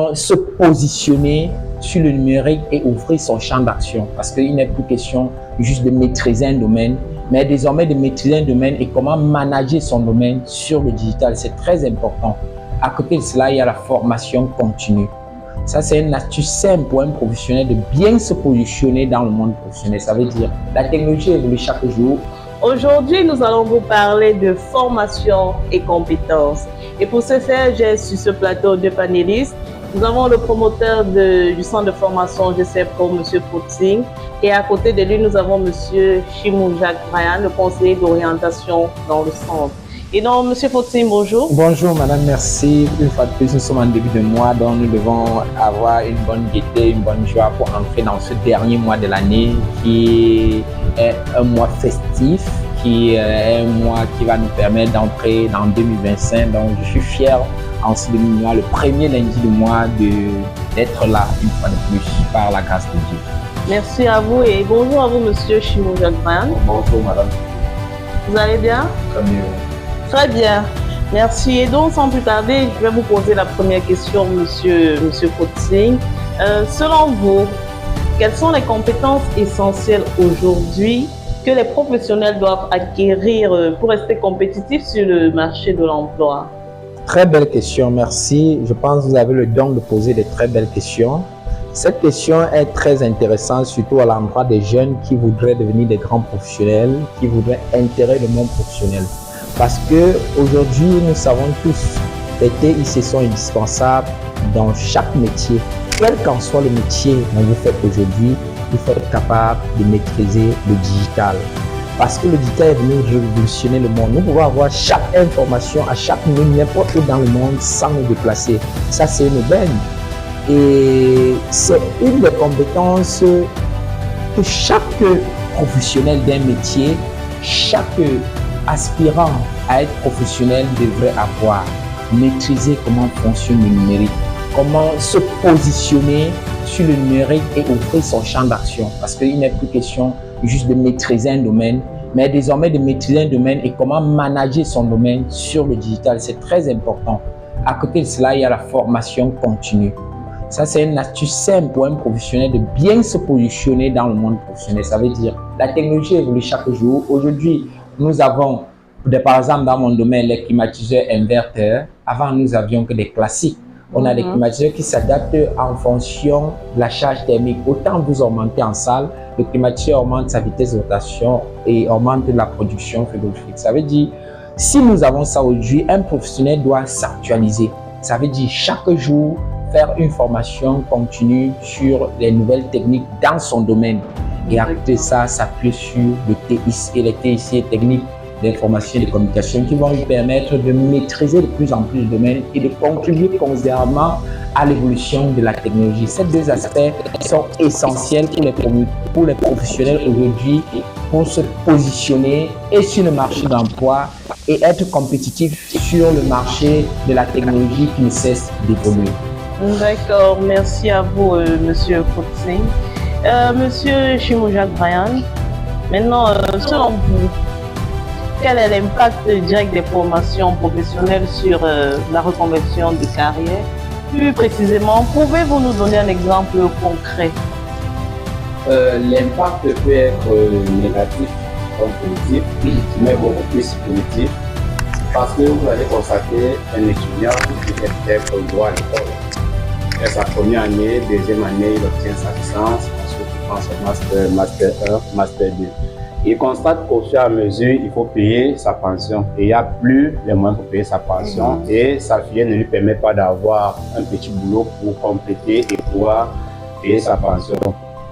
comment se positionner sur le numérique et ouvrir son champ d'action. Parce qu'il n'est plus question juste de maîtriser un domaine, mais désormais de maîtriser un domaine et comment manager son domaine sur le digital. C'est très important. À côté de cela, il y a la formation continue. Ça, c'est une astuce simple pour un professionnel de bien se positionner dans le monde professionnel. Ça veut dire la technologie évolue chaque jour. Aujourd'hui, nous allons vous parler de formation et compétences. Et pour ce faire, j'ai sur ce plateau deux panélistes. Nous avons le promoteur du centre de formation GCPro, M. Footsing. Et à côté de lui, nous avons M. Chimou Jacques Brian, le conseiller d'orientation dans le centre. Et donc, M. Footsing, bonjour. Bonjour, madame, merci. Une fois de plus, nous sommes en début de mois, donc nous devons avoir une bonne gaieté, une bonne joie pour entrer dans ce dernier mois de l'année qui est un mois festif, qui est un mois qui va nous permettre d'entrer dans 2025. Donc, je suis fier en ce début de mois, le premier lundi du mois, d'être là une fois de plus par la grâce de Dieu. Merci à vous et bonjour à vous, M. Chimou Jacques Brian. Bonjour, madame. Vous allez bien? Très bien. Très bien, merci. Et donc, sans plus tarder, je vais vous poser la première question, monsieur Footsing. Selon vous, quelles sont les compétences essentielles aujourd'hui que les professionnels doivent acquérir pour rester compétitifs sur le marché de l'emploi? Très belle question, merci. Je pense que vous avez le don de poser de très belles questions. Cette question est très intéressante, surtout à l'endroit des jeunes qui voudraient devenir des grands professionnels, qui voudraient intégrer le monde professionnel. Parce qu'aujourd'hui, nous savons tous, les TIC sont indispensables dans chaque métier. Quel qu'en soit le métier que vous faites aujourd'hui, il faut être capable de maîtriser le digital. Parce que le digital est venu révolutionner le monde. Nous pouvons avoir chaque information à chaque minute, n'importe où dans le monde, sans nous déplacer. Ça, c'est une aubaine. Et c'est une des compétences que chaque professionnel d'un métier, chaque aspirant à être professionnel devrait avoir. Maîtriser comment fonctionne le numérique, comment se positionner sur le numérique et ouvrir son champ d'action. Parce qu'il n'est plus question juste de maîtriser un domaine, mais désormais de maîtriser un domaine et comment manager son domaine sur le digital. C'est très important. À côté de cela, il y a la formation continue. Ça, c'est une astuce simple pour un professionnel de bien se positionner dans le monde professionnel. Ça veut dire la technologie évolue chaque jour. Aujourd'hui, nous avons, par exemple, dans mon domaine, les climatiseurs inverteurs. Avant, nous avions que des classiques. On a des climatiseurs qui s'adaptent en fonction de la charge thermique. Autant vous augmentez en salle, le climatiseur augmente sa vitesse de rotation et augmente la production frigorifique. Ça veut dire, si nous avons ça aujourd'hui, un professionnel doit s'actualiser. Ça veut dire chaque jour faire une formation continue sur les nouvelles techniques dans son domaine. Et après ça, s'appuyer sur le TIC et les TIC techniques d'information et de communication qui vont lui permettre de maîtriser de plus en plus le domaine et de contribuer considérablement à l'évolution de la technologie. Ces deux aspects sont essentiels pour les professionnels aujourd'hui pour se positionner et sur le marché d'emploi et être compétitif sur le marché de la technologie qui ne cesse d'évoluer. D'accord, merci à vous, Monsieur Footsing. Monsieur Chimou Jacques Brian, maintenant, selon vous, quel est l'impact direct des formations professionnelles sur la reconversion de carrière? Plus précisément, pouvez-vous nous donner un exemple concret? L'impact peut être négatif comme positif, mais beaucoup plus positif, parce que vous allez constater un étudiant qui fait peut-être le droit à l'école. Et sa première année, deuxième année, il obtient sa licence, ensuite il prend son master, master 1, master 2. Il constate qu'au fur et à mesure, il faut payer sa pension. Et il n'y a plus les moyens pour payer sa pension. Et sa filière ne lui permet pas d'avoir un petit boulot pour compléter et pouvoir payer sa pension.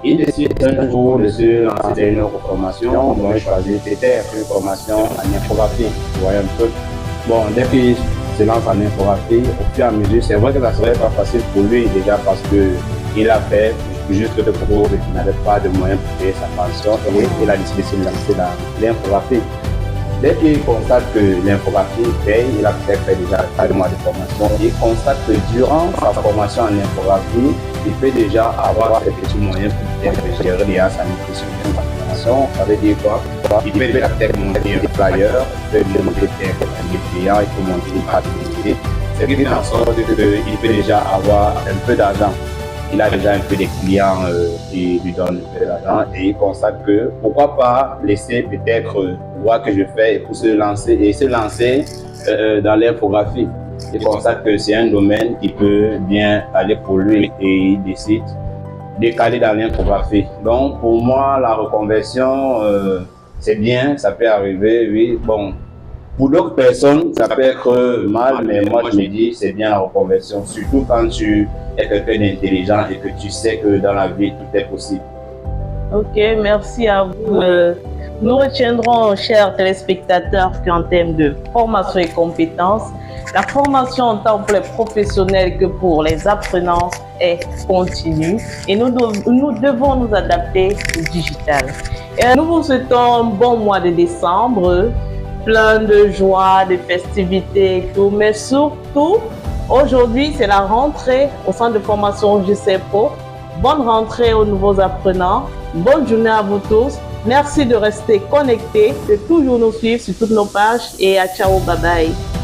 Il décide un jour de se lancer dans une autre formation. Bon, il choisit peut-être une formation en infographie. Vous voyez un peu. Bon, dès qu'il se lance en infographie, au fur et à mesure, c'est vrai que ça ne serait pas facile pour lui déjà parce qu'il a fait juste de propos qu'il n'avait pas de moyens pour payer sa pension. Et il a décidé de se lancer dans l'infographie. Dès qu'il constate que l'infographie paye, il a peut-être fait déjà 4 mois de formation. Il constate que durant sa formation en infographie, il peut déjà avoir des petits moyens pour gérer déjà sa nutrition de sa formation. Ça veut dire quoi? Il peut peut-être monter un flyer, il peut monter des clients, il peut monter une activité. c'est qu'il fait en sorte qu'il peut déjà avoir un peu d'argent. Il a déjà un peu de clients qui lui donnent un peu d'argent et il constate que pourquoi pas laisser peut-être voir que je fais pour se lancer dans l'infographie. Il constate que c'est un domaine qui peut bien aller pour lui et il décide de caler dans l'infographie. Donc pour moi, la reconversion, c'est bien, ça peut arriver, oui. Bon, pour d'autres personnes, ça peut être mal, mais moi je me dis c'est bien la reconversion, surtout quand tu es quelqu'un d'intelligent et que tu sais que dans la vie tout est possible. Ok, merci à vous. Nous retiendrons, chers téléspectateurs, qu'en termes de formation et compétences, la formation tant pour les professionnels que pour les apprenants est continue et nous devons nous adapter au digital. Et nous vous souhaitons un bon mois de décembre, plein de joie, de festivités et tout, mais surtout, aujourd'hui, c'est la rentrée au centre de formation GCPro. Bonne rentrée aux nouveaux apprenants. Bonne journée à vous tous. Merci de rester connectés, de toujours nous suivre sur toutes nos pages et à ciao, bye bye.